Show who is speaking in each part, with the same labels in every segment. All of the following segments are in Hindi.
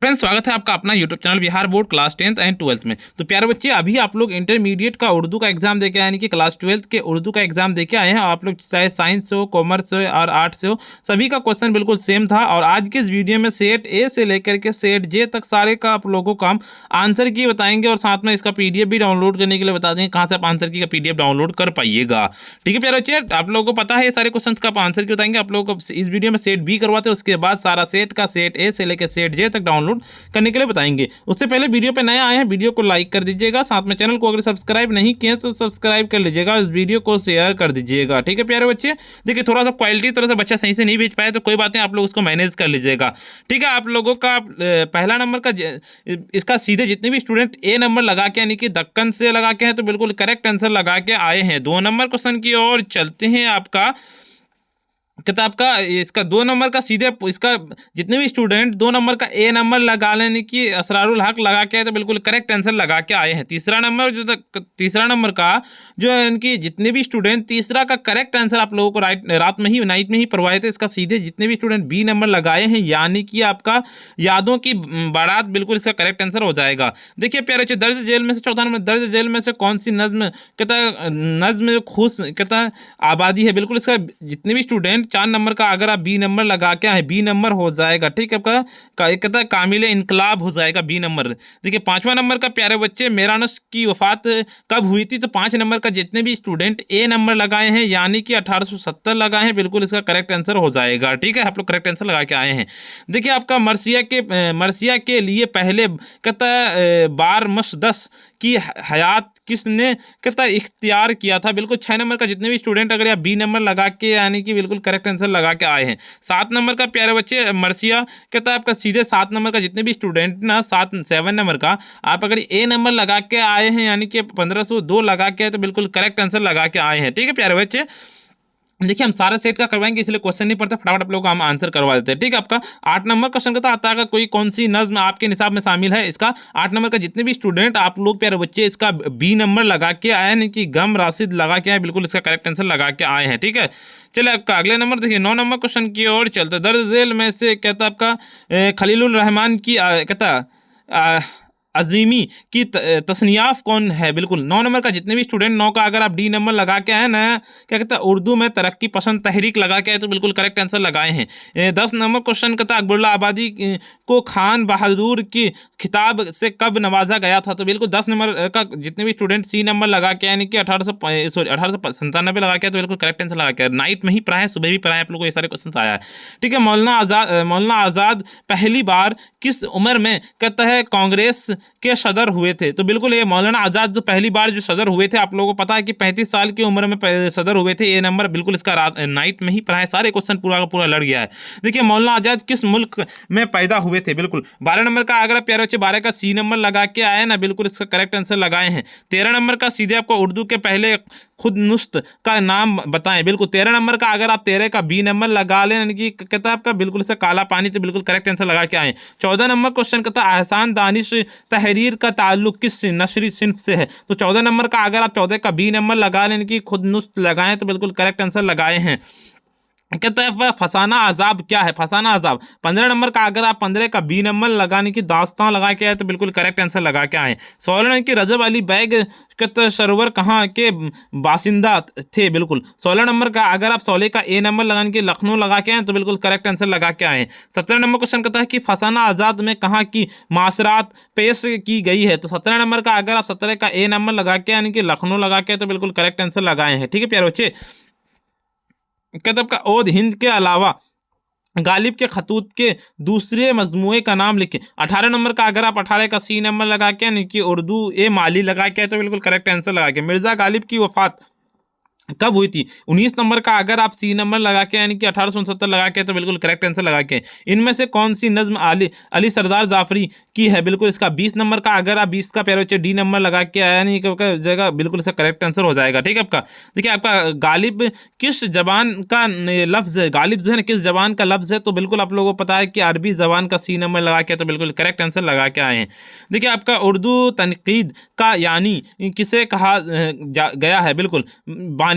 Speaker 1: फ्रेंड्स, स्वागत है आपका अपना YouTube channel Bihar board class 10th and 12th में। तो प्यारे बच्चे, अभी आप लोग इंटरमीडिएट का उर्दू का एग्जाम देके आए, यानी कि क्लास 12th के उर्दू का एग्जाम देके आए हैं। आप लोग चाहे साइंस हो, कॉमर्स हो और आर्ट्स हो, सभी का क्वेश्चन बिल्कुल सेम था। और आज के इस वीडियो में सेट ए से लेकर के सेट जे तक सारे का आप लोगों को हम आंसर की बताएंगे और साथ में इसका पीडीएफ भी डाउनलोड करने के लिए बता देंगे कहाँ से आप आंसर की का पीडीएफ डाउनलोड कर पाइएगा। ठीक है प्यारे बच्चे, आप लोगों को पता है ये सारे क्वेश्चन का आप आंसर की बताएंगे। आप लोगों को इस वीडियो में सेट बी करवाते हैं, उसके बाद सारा सेट का सेट ए से लेकर सेट जे तक डाउनलोड करने के लिए बताएंगे। उससे पहले वीडियो पे नए आए हैं, वीडियो को लाइक कर दीजिएगा, साथ में चैनल को अगर सब्सक्राइब नहीं किए तो सब्सक्राइब कर लीजिएगा, इस वीडियो को शेयर कर दीजिएगा। ठीक है प्यारे बच्चे, देखिए थोड़ा सा क्वालिटी थोड़ा सा बच्चा सही से नहीं भेज पाया तो कोई बात नहीं, आप लोग उसको मैनेज कर लीजिएगा। ठीक है, आप लोगों का पहला नंबर का इसका सीधे जितने भी स्टूडेंट ए नंबर लगा के यानी कि दक्कन से लगा के हैं तो बिल्कुल करेक्ट आंसर लगा के आए हैं। 2 नंबर क्वेश्चन की ओर चलते हैं। आपका किताब का इसका 2 नंबर का सीधे इसका जितने भी स्टूडेंट 2 नंबर का ए नंबर लगा लेने की असरारुल हक लगा के आए तो बिल्कुल करेक्ट आंसर लगा के आए हैं। तीसरा नंबर का जो इनकी जितने भी स्टूडेंट तीसरा का करेक्ट आंसर आप लोगों को रात में ही नाइट में ही पढ़वाए थे, इसका सीधे जितने भी स्टूडेंट बी नंबर लगाए हैं यानी कि आपका यादों की बारात, बिल्कुल इसका करेक्ट आंसर हो जाएगा। देखिए प्यारे बच्चे, दर्ज जेल में से चौथा नंबर, दर्ज जेल में से कौन सी नज्म कहता नज्म खुश कहता आबादी है, बिल्कुल इसका जितने भी स्टूडेंट 4 नंबर का अगर आप बी नंबर लगा के आए बी नंबर हो जाएगा। ठीक है, आपका कहता कामिल इनकलाब हो जाएगा बी नंबर। देखिए 5वां नंबर का प्यारे बच्चे, मेरानस की वफात कब हुई थी, तो 5 नंबर का जितने भी स्टूडेंट ए नंबर लगाए हैं यानी कि 1870 लगाए हैं, बिल्कुल इसका करेक्ट आंसर हो जाएगा। ठीक है, आप लोग करेक्ट आंसर लगा के आए हैं। देखिए आपका मर्सिया के लिए पहले कहता बार मसदस की हयात किसने कहता इख्तियार किया था, बिल्कुल 6 नंबर का जितने भी स्टूडेंट अगर आप बी नंबर लगा के यानी कि बिल्कुल करेक्ट आंसर लगा के आए हैं। 7 नंबर का प्यारे बच्चे, मर्सिया कहता है आपका सीधे 7 नंबर का जितने भी स्टूडेंट ना 7 नंबर का आप अगर ए नंबर लगा के आए हैं यानी कि 1502 लगा के आए तो बिल्कुल करेक्ट आंसर लगा के आए हैं। ठीक है प्यारे बच्चे, देखिए हम सारा सेट का करवाएंगे इसलिए क्वेश्चन नहीं पड़ता, फटाफट आप लोगों को हम आंसर करवा देते हैं। ठीक है, आपका 8 नंबर क्वेश्चन का आता है कोई कौन सी नज्म आपके निसाब में शामिल है। इसका 8 नंबर का जितने भी स्टूडेंट आप लोग प्यारे बच्चे इसका बी नंबर लगा के आए यानी कि गम राशिद लगा के आए, बिल्कुल इसका करेक्ट आंसर लगा के आए हैं। ठीक है, चलिए आपका अगले नंबर देखिए 9 नंबर क्वेश्चन की ओर चलते। दर्ज झेल में से कहता आपका खलीलुर रहमान की कहता अजीमी की तस्नीयाफ कौन है, बिल्कुल 9 नंबर का जितने भी स्टूडेंट 9 का अगर आप डी नंबर लगा के आए ना क्या कहता है उर्दू में तरक्की पसंद तहरीक लगा के आए तो बिल्कुल करेक्ट आंसर लगाए हैं। 10 नंबर क्वेश्चन कहता अकबरुल्ला आबादी को खान बहादुर की खिताब से कब नवाजा गया था, तो बिल्कुल 10 नंबर का जितने भी स्टूडेंट सी नंबर लगा के यानी कि 1897 लगा के तो बिल्कुल करेक्ट आंसर लगा के। नाइट में ही पढ़ाए सुबह भी पढ़ाए, आप लोग को ये सारे क्वेश्चन आया है। ठीक है, मौलाना आज़ाद पहली बार किस उम्र में कहता है कांग्रेस के सदर हुए थे, तो बिल्कुल ये मौलाना आज़ाद जो पहली बार जो सदर हुए थे आप लोगों को पता है कि 35 साल की उम्र में सदर हुए थे। ये नंबर बिल्कुल इसका नाइट में ही पढ़ा है, सारे क्वेश्चन पूरा का पूरा लड़ गया है। देखिए मौलाना आज़ाद किस मुल्क में पैदा हुए थे, बिल्कुल 12 नंबर का अगर आप प्यारे बच्चे 12 का सी नंबर लगा के आए ना बिल्कुल इसका करेक्ट आंसर लगाए हैं। 13 नंबर का सीधे आपको उर्दू के पहले खुद नुस्त का नाम बताएं, बिल्कुल 13 नंबर का अगर आप 13 का बी नंबर लगा लें यानी कि कहता आपका बिल्कुल इसका काला पानी, तो बिल्कुल करेक्ट आंसर लगा के आए। 14 नंबर क्वेश्चन कहता एहसान दानिश तहरीर का ताल्लुक किस नशरी सिन्फ से है, तो 14 नंबर का अगर आप 14 का बी नंबर लगा लें कि खुद नुस्त लगाएं तो बिल्कुल करेक्ट आंसर लगाए हैं। कहता है फसाना अजाब क्या है, फसाना अजाब 15 नंबर का अगर आप 15 का बी नंबर लगाने की दास्तां लगा के आए तो बिल्कुल करेक्ट आंसर लगा के आए। 16 नंबर की रजब अली बैग कहते सरोवर कहाँ के बासिंदा थे, बिल्कुल 16 नंबर का अगर आप 16 का ए नंबर लगाने की लखनऊ लगा के आए तो बिल्कुल करेक्ट आंसर लगा के आए। 17 नंबर क्वेश्चन कहता है कि फसाना आज़ाद में कहाँ की मासरात पेश की गई है, तो 17 नंबर का अगर आप 17 का ए नंबर लगा के यानी कि लखनऊ लगा के तो बिल्कुल करेक्ट आंसर लगाए हैं। ठीक है प्यारे बच्चे, किताब का ओद हिंद के अलावा गालिब के खतूत के दूसरे मजमूए का नाम लिखें। 18 नंबर का अगर आप 18 का सी नंबर लगा के यानी कि उर्दू ए माली लगा के तो बिल्कुल करेक्ट आंसर लगा के। मिर्ज़ा गालिब की वफात कब हुई थी, 19 नंबर का अगर आप सी नंबर लगा के यानी कि 1869 लगा के तो बिल्कुल करेक्ट आंसर लगा के। इनमें से कौन सी नज्म अली सरदार जाफरी की है, बिल्कुल इसका 20 नंबर का अगर आप 20 का प्यारे बच्चे डी नंबर लगा के आया नहीं जगह बिल्कुल इसका करेक्ट आंसर हो जाएगा। ठीक है, आपका देखिए आपका गालिब किस जबान का लफ्ज़ है, गालिब जो है ना किस जबान का लफ्ज़ है, तो बिल्कुल आप लोगों को पता है कि अरबी जबान का सी नंबर लगा के तो बिल्कुल करेक्ट आंसर लगा के आए हैं। देखिए आपका उर्दू तनकीद का यानी किसे कहा गया है, बिल्कुल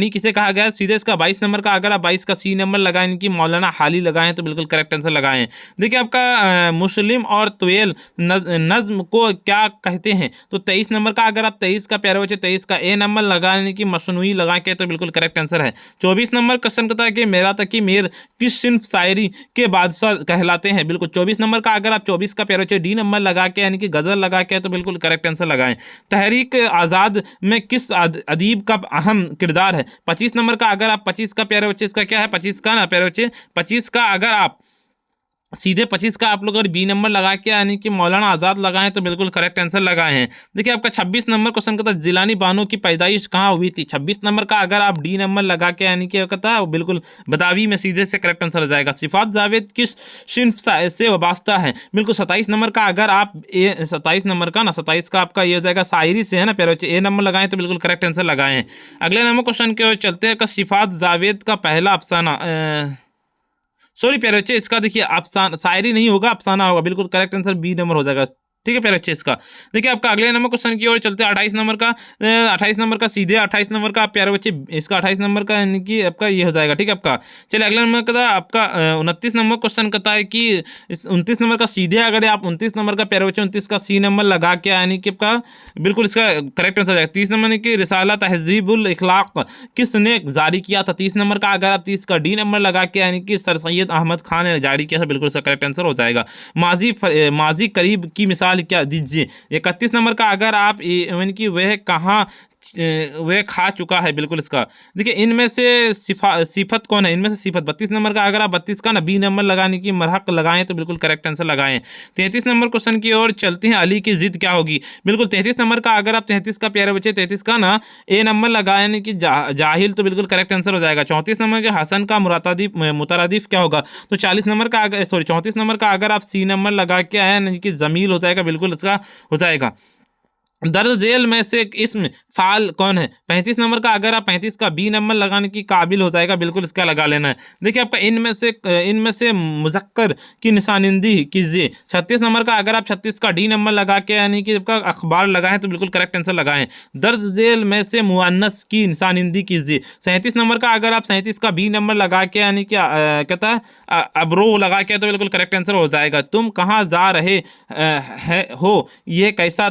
Speaker 1: गनी किसे कहा गया? सीधे इसका 22 नंबर का अगर आप 22 का सी नंबर लगाएं इनकी मौलाना हाली लगाएं तो बिल्कुल करेक्ट आंसर लगाएं। देखिए आपका मुस्लिम और तुवेल नज्म को क्या कहते हैं? तो 23 नंबर का अगर आप 23 का प्यारे बच्चे 23 का ए नंबर लगाने की मसनूई लगा के तो बिल्कुल करेक्ट आंसर है। 24 नंबर क्वेश्चन कहता है कि मेरा तकी मीर किस सिन्फ शायरी के बादशाह कहलाते हैं? बिल्कुल 24 नंबर का अगर आप 24 का प्यारे बच्चे डी नंबर लगा के यानी कि गजल लगा के तो बिल्कुल करेक्ट आंसर लगाएं। तहरीक आज़ाद में किस अदीब का अहम किरदार है? 25 नंबर का अगर आप 25 का प्यारे बच्चे इसका क्या है 25 का ना प्यारे बच्चे 25 का अगर आप सीधे 25 का आप लोग अगर बी नंबर लगा के यानी कि मौलाना आज़ाद लगाएं तो बिल्कुल करेक्ट आंसर लगाए हैं। देखिए आपका 26 नंबर क्वेश्चन कहता है जिलानी बानो की पैदाइश कहाँ हुई थी? 26 नंबर का अगर आप डी नंबर लगा के यानी कि कहता है बिल्कुल बदावी में सीधे से करेक्ट आंसर हो जाएगा। सिफात जावेद किस सिन्फ से वाबस्ता है? बिल्कुल 27 नंबर का अगर आप 27 नंबर का ना 27 का आपका ये हो जाएगा शायरी से है ना प्यारे बच्चे ए नंबर लगाएं तो बिल्कुल करेक्ट आंसर लगाए हैं। अगले नंबर क्वेश्चन के ओर चलते हैं। सिफात जावेद का पहला अफसाना सॉरी प्यारे बच्चे इसका देखिए अफसाना शायरी नहीं होगा अफसाना होगा बिल्कुल करेक्ट आंसर बी नंबर हो जाएगा। ठीक है प्यारे बच्चे इसका देखिए आपका अगले नंबर क्वेश्चन की ओर चलते हैं। 28 नंबर का 28 नंबर का सीधे 28 नंबर का प्यारे बच्चे इसका 28 नंबर का यानी कि आपका ये हो जाएगा। ठीक है आपका चलिए अगले नंबर का आपका 29 नंबर क्वेश्चन कहता है कि 29 नंबर का सीधे अगर आप 29 नंबर का प्यारे बच्चे 29 का सी नंबर लगा के यानी कि आपका बिल्कुल इसका करेक्ट आंसर जाएगा। 30 नंबर की रिसाला तहजीबुल इखलाक किसने जारी किया था? 30 नंबर का अगर आप 30 का डी नंबर लगा के यानी कि सर सैयद अहमद खान ने जारी किया था बिल्कुल इसका करेक्ट आंसर हो जाएगा। माजी करीब की मिसाल क्या दीजिए? 31 नंबर का अगर आप यानी कि वह कहाँ वह खा चुका है बिल्कुल इसका देखिए इनमें से सिफत कौन है? इनमें से सिफत 32 नंबर का अगर आप 32 का ना बी नंबर लगाने की मरहक लगाएं तो बिल्कुल करेक्ट आंसर लगाएं। 33 नंबर क्वेश्चन की ओर चलते हैं। अली की जिद क्या होगी? बिल्कुल 33 नंबर का अगर आप 33 का प्यारे बच्चे 33 का ना ए नंबर लगाने की जाहिल तो बिल्कुल करेक्ट आंसर हो जाएगा। 34 नंबर के हसन का मुतरादिफ क्या होगा? तो 40 नंबर का अगर 34 नंबर का अगर आप सी नंबर लगा के आए यानी कि जमील हो जाएगा बिल्कुल इसका हो जाएगा। दर्ज झेल में से इसमें फाल कौन है? 35 नंबर का अगर आप 35 का बी नंबर लगाने की काबिल हो जाएगा बिल्कुल इसका लगा लेना है। देखिए आपका इनमें से मुज़क्कर की निशानिंदी कीजिए। 36 नंबर का अगर आप 36 का डी नंबर लगा के यानी कि आपका अखबार लगाएं तो बिल्कुल करेक्ट आंसर लगाएं। दर्ज झेल में से मुअन्नस की निशानिंदी कीजिए। 37 नंबर का अगर आप 37 का बी नंबर लगा के यानी कि कहता है अब्रो लगा के तो बिल्कुल करेक्ट आंसर हो जाएगा। तुम कहाँ जा रहे हो ये कैसा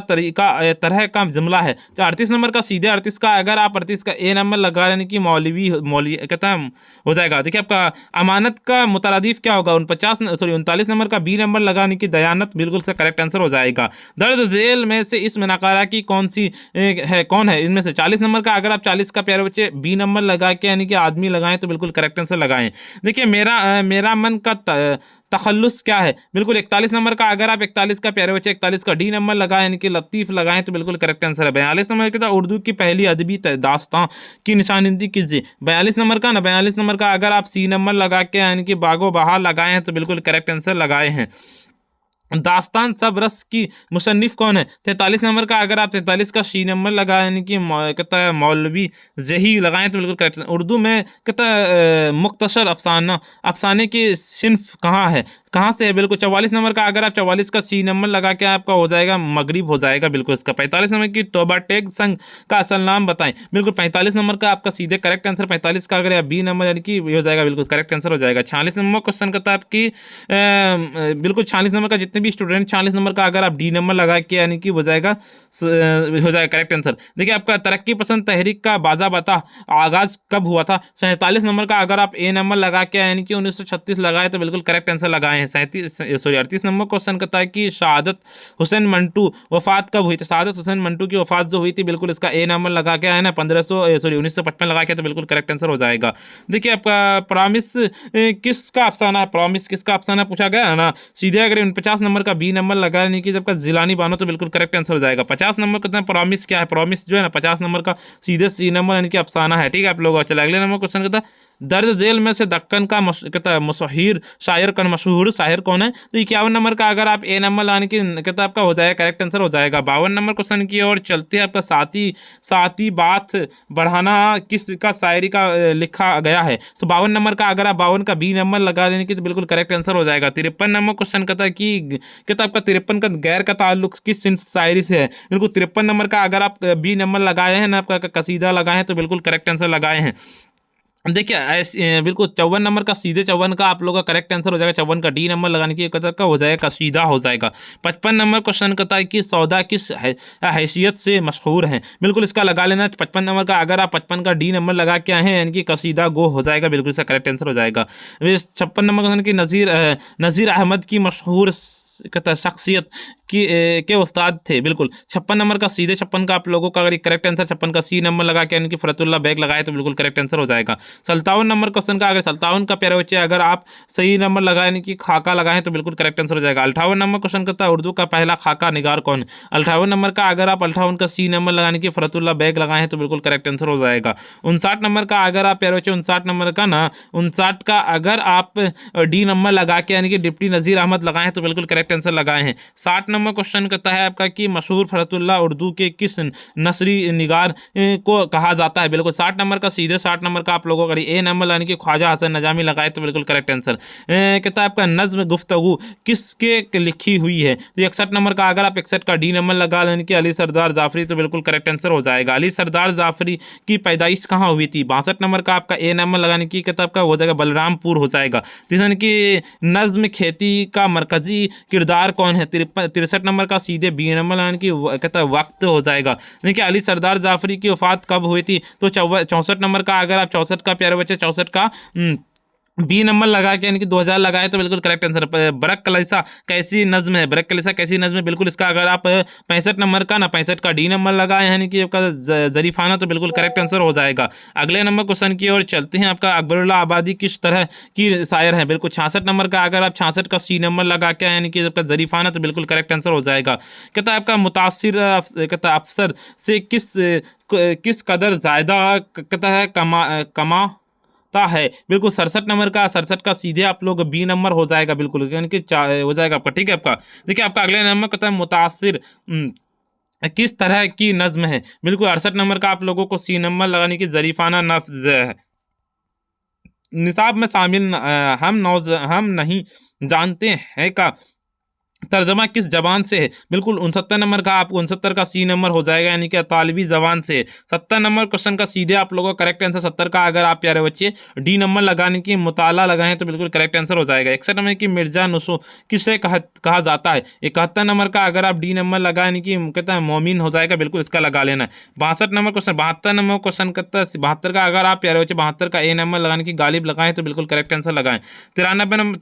Speaker 1: तरह का जुमला है? तो 38 नंबर का सीधे 38 का अगर आप 38 का ए नंबर लगा यानी कि मौलवी कहता है हो जाएगा। देखिए आपका अमानत का मुतरादिफ क्या होगा? 39 नंबर का बी नंबर लगाने की दयानत बिल्कुल से करेक्ट आंसर हो जाएगा। दर्ज झेल में से इसमें नकारा की कौन सी है कौन है इनमें से? 40 नंबर का अगर आप 40 का प्यारे बच्चे बी नंबर लगा के यानी कि आदमी लगाएं तो बिल्कुल करेक्ट आंसर लगाएं। देखिए मेरा मन का तखल्लुस क्या है? बिल्कुल 41 नंबर का अगर आप 41 का प्यारे बच्चे 41 का डी नंबर लगाएं यानी कि लतीफ़ लगाएं तो बिल्कुल करेक्ट आंसर है। 42 नंबर का उर्दू की पहली अदबी दास्तां की निशानिंदी कीजिए। 42 नंबर का ना 42 नंबर का अगर आप सी नंबर लगा के यानी कि बागो बहार लगाए हैं तो बिल्कुल करेक्ट आंसर लगाए हैं। दास्तान सब रस की मुसन्निफ कौन है? 43 नंबर का अगर आप 43 का शी नंबर लगा यानी कि कहता है मौलवी जही लगाएं तो बिल्कुल करेक्ट। उर्दू में कहता है मुख्तसर अफसाने की सिन्फ कहाँ से है? बिल्कुल 44 नंबर का अगर आप 44 का सी नंबर लगा के आपका हो जाएगा मगरिब हो जाएगा बिल्कुल इसका। 45 नंबर की तौबा टैग संघ का असल नाम बताएं। बिल्कुल 45 नंबर का आपका सीधे करेक्ट आंसर 45 का अगर आप बी नंबर यानी कि हो जाएगा बिल्कुल करेक्ट आंसर हो जाएगा। 46 नंबर क्वेश्चन करता है आपकी बिल्कुल 46 नंबर का जितने भी स्टूडेंट 46 नंबर का अगर आप डी नंबर लगा के यानी कि हो जाएगा करेक्ट आंसर। देखिए आपका तरक्की पसंद तहरीक का बाजा बता आगाज कब हुआ था? 47 नंबर का अगर आप ए नंबर लगा के यानी कि 1936 लगाए तो बिल्कुल करेक्ट आंसर लगाए हैं। 38 नंबर क्वेश्चन कहता है कि शहादत हुसैन मंटू वफात कब हुई थी? शहादत हुसैन मंटू की वफात जो हुई थी बिल्कुल इसका ए नंबर लगा के आया ना 1955 लगा के तो बिल्कुल करेक्ट आंसर हो जाएगा। देखिए आपका प्रॉमिस किसका अफसाना है? प्रॉमिस किसका अफसाना पूछा गया है ना। सीधे अगर 50 नंबर का बी नंबर लगा यानी कि जब का जिलानी बानो तो बिल्कुल करेक्ट आंसर हो जाएगा। 50 नंबर कहते हैं प्रॉमिस क्या है? प्रॉमिस जो है ना 50 नंबर का सीधे सी नंबर यानी कि अफसाना है। ठीक है आप लोग चले अगले नंबर क्वेश्चन कहता है दर्ज झेल में से दक्कन का मशहूर शायर कौन है? तो 51 नंबर का अगर आप ए नंबर लाने की कहता आपका हो जाएगा, करेक्ट आंसर हो जाएगा। 52 नंबर क्वेश्चन की ओर चलते हैं। आपका साथी बात बढ़ाना किसका शायरी का लिखा गया है? तो 52 नंबर का अगर आप 52 का बी नंबर लगा लेने की तो बिल्कुल करेक्ट आंसर हो जाएगा। 53 नंबर क्वेश्चन कहता है कि कहता आपका 53 का गैर का ताल्लुक किस सिंफ शायरी से है? बिल्कुल 53 नंबर का अगर आप बी नंबर लगाए हैं ना, आपका कसीदा लगाए हैं तो बिल्कुल करेक्ट आंसर लगाए हैं। देखिए बिल्कुल 54 नंबर का सीधे 54 का आप लोगों का करेक्ट आंसर हो जाएगा। 54 का डी नंबर लगाने की कतर का हो जाएगा, कसीदा हो जाएगा। 55 नंबर क्वेश्चन कहता है कि सौदा किस हैसियत से मशहूर है? बिल्कुल इसका लगा लेना। 55 नंबर का अगर आप 55 का डी नंबर लगा के आए हैं यानी कि कसीदा गो हो जाएगा, बिल्कुल इसका करेक्ट आंसर हो जाएगा। 56 नंबर क्वेश्चन की नज़ीर अहमद की मशहूर कहता शख्सियत के उस्ताद थे? बिल्कुल 56 नंबर का सीधे 56 का आप लोगों का अगर करेक्ट आंसर 56 का सी नंबर लगा के यानी कि फरतुल्लाह बैग लगाए तो बिल्कुल करेक्ट आंसर हो जाएगा। 57 नंबर क्वेश्चन का अगर 57 का प्यारे बच्चे अगर आप सही नंबर लगाए यानी कि खाका लगाएं तो बिल्कुल करेक्ट आंसर हो जाएगा। 58 नंबर क्वेश्चन करता है उर्दू का पहला खाका निगार कौन है? 58 नंबर का अगर आप 58 का सी नंबर लगाने की फरतुल्लाह बैग लगाए तो बिल्कुल करेक्ट आंसर हो जाएगा। 59 नंबर का अगर आप प्यारे बच्चे 59 नंबर का ना 59 का अगर आप डी नंबर लगा के यानी कि डिप्टी नज़ीर अहमद लगाए तो बिल्कुल करेक्ट आंसर लगाए हैं। 60 नंबर क्वेश्चन कहता है आपका कि मशहूर फरतुल्लाह उर्दू के किस नसरी निगार को कहा जाता है? बिल्कुल 60 नंबर का सीधे 60 नंबर का आप लोगों का ए नंबर यानी कि ख्वाजा हसन नजामी लगाए तो बिल्कुल करेक्ट आंसर। कहता है आपका नज्म गुफ्तगू किसके लिखी हुई है? तो 61 नंबर का अगर आप 61 का डी नंबर लगा लें कि अली सरदार जाफरी तो बिल्कुल करेक्ट आंसर हो जाएगा। अली सरदार जाफरी की पैदाइश कहाँ हुई थी? 62 नंबर का आपका ए नंबर लगाने की किताब का हो जाएगा बलरामपुर हो जाएगा। तीसरा की नज्म खेती का मरकजी किरदार कौन है? 63 नंबर का सीधे बी नंबर लाने की कहता है वक्त हो जाएगा। देखिए अली सरदार जाफरी की वफात कब हुई थी? तो 64 नंबर का अगर आप 64 का प्यारे बच्चे 64 का बी नंबर लगा के यानी कि 2000 लगाए तो बिल्कुल करेक्ट आंसर। बरक कलिसा कैसी नज्म है? बरक कलिसा कैसी नज्म है? बिल्कुल इसका अगर आप 65 नंबर का ना 65 का डी नंबर लगाए यानी कि आपका जरीफाना तो बिल्कुल करेक्ट आंसर हो जाएगा। अगले नंबर क्वेश्चन की ओर चलते हैं। आपका अकबरुल्लाह आबादी किस तरह की शायर है? बिल्कुल 66 नंबर का अगर आप 66 का सी नंबर लगा के यानी कि आपका जरीफाना तो बिल्कुल करेक्ट आंसर हो जाएगा। कहता है आपका मुतासिर कहता अफसर से किस कदर ज्यादा कहता है कमा है? बिल्कुल 67 नंबर का 67 का सीधे आप लोग बी नंबर हो जाएगा, बिल्कुल यानी कि हो जाएगा आपका। ठीक है आपका। देखिए आपका अगले नंबर कहता है मुतासिर किस तरह की नज्म है? बिल्कुल 68 नंबर का आप लोगों को सी नंबर लगाने की जरीफाना नफ्ज है। निसाब में शामिल हम नहीं जानते हैं का तर्जमा किस जबान से है? बिल्कुल 69 नंबर का आपको 69 का सी नंबर हो जाएगा यानी कि तालिबी जबान से। 70 नंबर क्वेश्चन का सीधे आप लोगों का करेक्ट आंसर 70 का अगर आप प्यारे बच्चे डी नंबर लगाने की मुताला लगाएं तो बिल्कुल करेक्ट आंसर हो जाएगा। 61 नंबर की मिर्जा नुसो किसे कहा जाता है? 71 नंबर का अगर आप डी नंबर लगाने की कहता है मोमिन हो जाएगा, बिल्कुल इसका लगा लेना है। 62 नंबर क्वेश्चन 72 नंबर क्वेश्चन कहता है 72 का अगर आप प्यारे बच्चे 72 का ए नंबर लगाने की गालिब लगाएं तो बिल्कुल करेक्ट आंसर लगाएं। 93 नंबर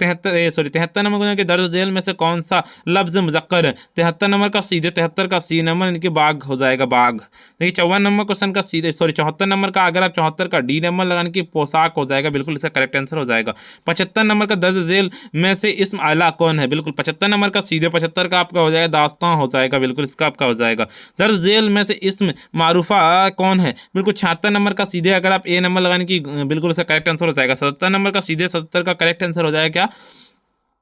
Speaker 1: 73 नंबर के दर्ज झेल में से कौन सा लफ्ज मुजक्कर है? 73 नंबर का सीधे 73 का सी नंबर इनके बाग हो जाएगा, बाग। देखिए 54 नंबर क्वेश्चन का सीधे 74 नंबर का अगर आप 74 का डी नंबर लगाने की पोशाक हो जाएगा, बिल्कुल इसका करेक्ट आंसर हो जाएगा। 75 नंबर का दर्ज झेल में से इस्म आला कौन है? बिल्कुल 75 नंबर का सीधे 75 का आपका हो जाएगा दास्तां हो जाएगा, बिल्कुल इसका आपका हो जाएगा। दर्ज झेल में से इस्म मारूफा कौन है? बिल्कुल 76 नंबर का सीधे अगर आप ए नंबर लगाने की बिल्कुल इसका करेक्ट आंसर हो जाएगा। 77 नंबर का सीधे 77 का करेक्ट आंसर हो जाएगा क्या?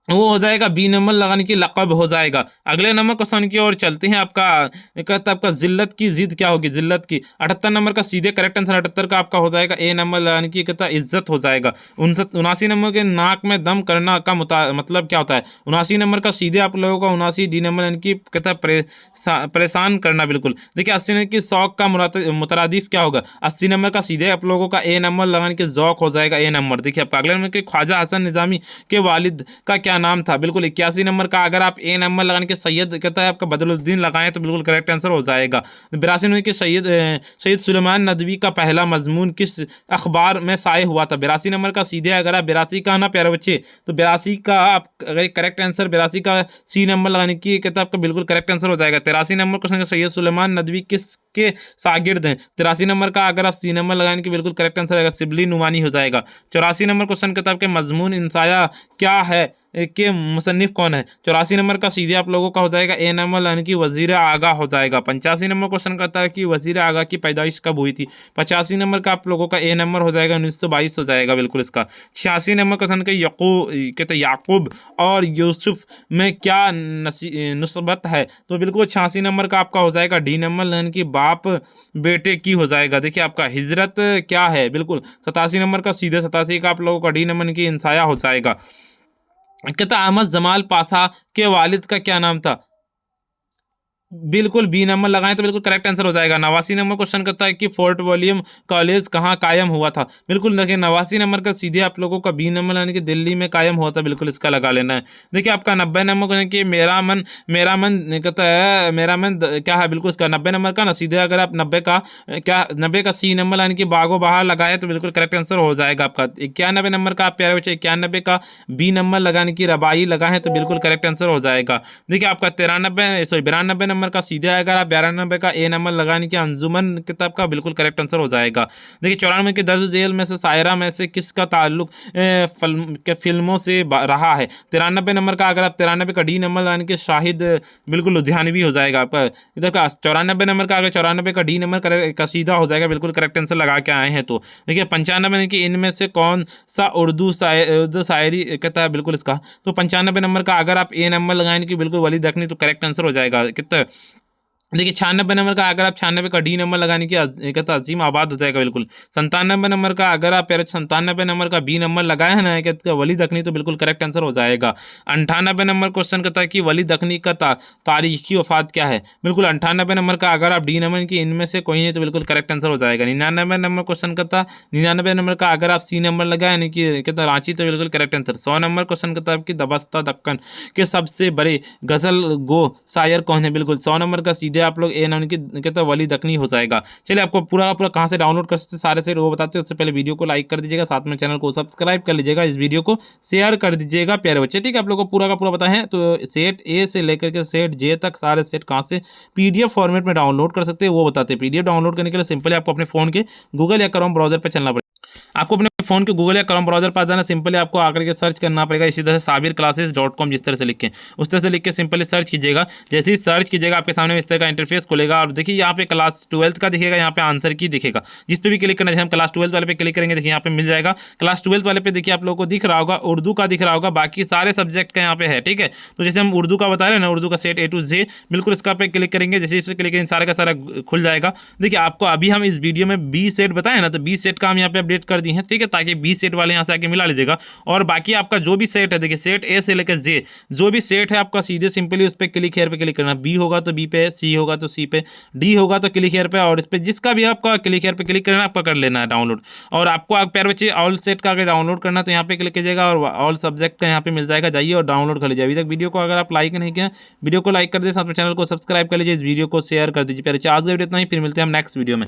Speaker 1: वो हो जाएगा बी नंबर लगाने की लक़ब हो जाएगा। अगले नंबर क्वेश्चन की ओर चलते हैं। आपका कहता है आपका जिल्लत की जिद क्या होगी? जिल्लत की 78 नंबर का सीधे करेक्ट आंसर 78 का आपका हो जाएगा ए नंबर लगाने की कहता है इज्जत हो जाएगा। 79 नंबर के नाक में दम करना का मतलब क्या होता है? 79 नंबर का सीधे आप लोगों का 79 डी नंबर यानी कि कहता है परेशान करना, बिल्कुल। देखिए 80 नंबर की शौक का मुतरादिफ क्या होगा? 80 नंबर का सीधे आप लोगों का ए नंबर लगाने के ज़ौक़ हो जाएगा, ए नंबर। देखिए आपका अगले नंबर के ख्वाजा हसन निज़ामी के वालिद का क्या नाम था? बिल्कुल 81 नंबर का अगर आप ए नंबर लगाने के सैयद कहता है आपका बदरुद्दीन लगाएं तो बिल्कुल करेक्ट आंसर हो जाएगा। 82 नंबर के सैयद सुलेमान नदवी का पहला मजमून किस अखबार में शाये हुआ था? 82 नंबर का सीधे अगर आप 82 का ना प्यारे बच्चे तो 82 का आप अगर करेक्ट आंसर 82 का सी नंबर लगाने की कहता है आपका बिल्कुल करेक्ट आंसर हो जाएगा। 83 नंबर क्वेश्चन सैयद सुलेमान नदवी किस के शागिर्द हैं? 83 नंबर का अगर आप सी नंबर लगाने की बिल्कुल करेक्ट आंसर आएगा शिबली नुमानी हो जाएगा। 84 नंबर क्वेश्चन किताब के मजमून इंसाया क्या है? के मुसन्निफ कौन है? 84 नंबर का सीधे आप लोगों का हो जाएगा ए नंबर यानी कि वजीर आगा हो जाएगा। 85 नंबर क्वेश्चन करता है कि वजीर आगा की पैदाइश कब हुई थी? 85 नंबर का आप लोगों का ए नंबर हो जाएगा 1922 हो जाएगा बिल्कुल इसका। 86 नंबर क्वेश्चन का कहते याकूब और यूसुफ में क्या नस्बत है? तो बिल्कुल 86 नंबर का आपका हो जाएगा डी नंबर यानी कि बाप बेटे की हो जाएगा। देखिए आपका हिजरत क्या है? बिल्कुल 87 नंबर का सीधे 87 का आप लोगों का डी नंबर की इंसाया हो जाएगा। कहता अहमद जमाल पाशा के वालिद का क्या नाम था? बिल्कुल बी नंबर लगाएं तो बिल्कुल करेक्ट आंसर हो जाएगा। 89 नंबर क्वेश्चन करता है कि फोर्ट विलियम कॉलेज कहाँ कायम हुआ था? बिल्कुल देखिए 89 नंबर का सीधे आप लोगों का बी नंबर यानी कि दिल्ली में कायम हुआ था, बिल्कुल इसका लगा लेना है। देखिए आपका 90 नंबर क्वेश्चन कि मेरा मन कहता है मेरा मन क्या है? बिल्कुल इसका 90 नंबर का ना सीधे अगर आप 90 का सी नंबर यानी कि बागो बहार लगाए तो बिल्कुल करेक्ट आंसर हो जाएगा आपका। 91 नंबर का आप प्यारे बच्चे 91 का बी नंबर लगाने की रबाई लगाए तो बिल्कुल करेक्ट आंसर हो जाएगा। देखिए आपका 92 नंबर का सीधे अगर आप 92 का ए नंबर लगाने की अंजुमन किताब का बिल्कुल करेक्ट आंसर हो जाएगा। देखिए 94 के दर्ज झेल में से सायरा में से किसका ताल्लुक फिल्मों से रहा है? 93 नंबर का अगर आप 93 का डी नंबर लगाने के शाहिद बिल्कुल लुधियानवी हो जाएगा आपका। इधर का 94 नंबर का अगर 94 का डी नंबर का सीधा हो जाएगा, बिल्कुल करेक्ट आंसर लगा के आए हैं। तो देखिए 95 की इनमें से कौन सा उर्दू शायरी कहता है? बिल्कुल इसका तो 95 नंबर का अगर आप ए नंबर लगाएंगे कि बिल्कुल वली दखनी तो करेक्ट आंसर हो जाएगा। कितना देखिए 96 नंबर का अगर आप 96 का डी नंबर लगाने की कहता अजीम आबाद हो जाएगा बिल्कुल। 97 नंबर का अगर आप 97 नंबर का बी नंबर लगाए हैं ना कहता वली दखनी तो बिल्कुल करेक्ट आंसर हो जाएगा। 98 नंबर क्वेश्चन कहता है कि वली दखनी का तारीखी वफात क्या है? बिल्कुल 98 नंबर का अगर आप डी नंबर की इनमें से कोई नहीं तो बिल्कुल करेक्ट आंसर हो जाएगा। 99 नंबर क्वेश्चन कहता 99 नंबर का अगर आप सी नंबर लगाए यानी कि कहता रांची तो बिल्कुल करेक्ट आंसर। 100 नंबर क्वेश्चन कहता है कि दबस्ता दक्कन के सबसे बड़े गजल गो शायर कौन है? बिल्कुल 100 नंबर का सीधे आप लोग ए नाम की कहते हैं वली दखनी हो जाएगा। चलिए आपको पूरा कहाँ से डाउनलोड कर सकते सारे से वो बताते हैं। उससे पहले वीडियो को लाइक कर दीजिएगा, साथ में चैनल को सब्सक्राइब कर लीजिएगा, इस वीडियो को शेयर कर दीजिएगा प्यारे बच्चे। ठीक है आप लोग को पूरा का पूरा बताएं तो सेट ए से लेकर के सेट जे तक सारे सेट कहाँ से पीडीएफ फॉर्मेट में डाउनलोड कर सकते हैं वो बताते हैं। पीडीएफ डाउनलोड करने के लिए सिंपली आपको अपने फोन के गूगल या क्रोम ब्राउजर पर चलना पड़ेगा। आपको अपने फोन के गूगल या क्रोम ब्राउजर पर जाना, सिंपली आपको आकर के सर्च करना पड़ेगा इसी तरह sabirclasses.com जिस तरह से लिखें उस तरह से लिख के सिंपली सर्च कीजिएगा। जैसे ही सर्च कीजिएगा आपके सामने इस तरह का इंटरफेस खुलेगा और देखिए यहाँ पे क्लास 12 का दिखेगा, यहाँ पे आंसर की दिखेगा, जिस पे भी क्लिक करना है। हम क्लास 12 वाले पे क्लिक करेंगे, देखिए यहाँ पे मिल जाएगा। क्लास 12 वाले पे देखिए आप लोगों को दिख रहा होगा उर्दू का दिख रहा होगा, बाकी सारे सब्जेक्ट का यहाँ पे है। ठीक है तो जैसे हम उर्दू का बता रहे हैं ना, उर्दू का सेट A to Z बिल्कुल इसका पे क्लिक करेंगे, जैसे इस पर क्लिक करेंगे सारा का सारा खुल जाएगा। देखिए आपको अभी हम इस वीडियो में बी सेट बताए ना, तो बी सेट का हम यहाँ पे अपडेट कर दिए हैं। ठीक है ताकि बी सेट वाले यहाँ से आके मिला लीजिएगा। और बाकी आपका जो भी सेट है देखिए सेट ए से लेकर जे जो भी सेट है आपका सीधे सिंपली उस पर क्लिक हेयर पे क्लिक करना। बी होगा तो बी पे, सी होगा तो सी पे, डी होगा तो क्लिक हेयर पे, और इस पे जिसका भी आपका क्लिक हेयर पे क्लिक करना आपका कर लेना है डाउनलोड। और आपको प्यारे बच्चे ऑल सेट का अगर डाउनलोड करना तो यहाँ पे क्लिक कीजिएगा और ऑल सब्जेक्ट का यहाँ पे मिल जाएगा, जाइए और डाउनलोड कर लीजिए। अभी तक वीडियो को अगर आप लाइक नहीं किया वीडियो को लाइक कर दीजिए, साथ में चैनल को सब्सक्राइब कर लीजिए, इस वीडियो को शेयर कर दीजिए। प्यारे आज वीडियो इतना ही, फिर मिलते हैं हम नेक्स्ट वीडियो में।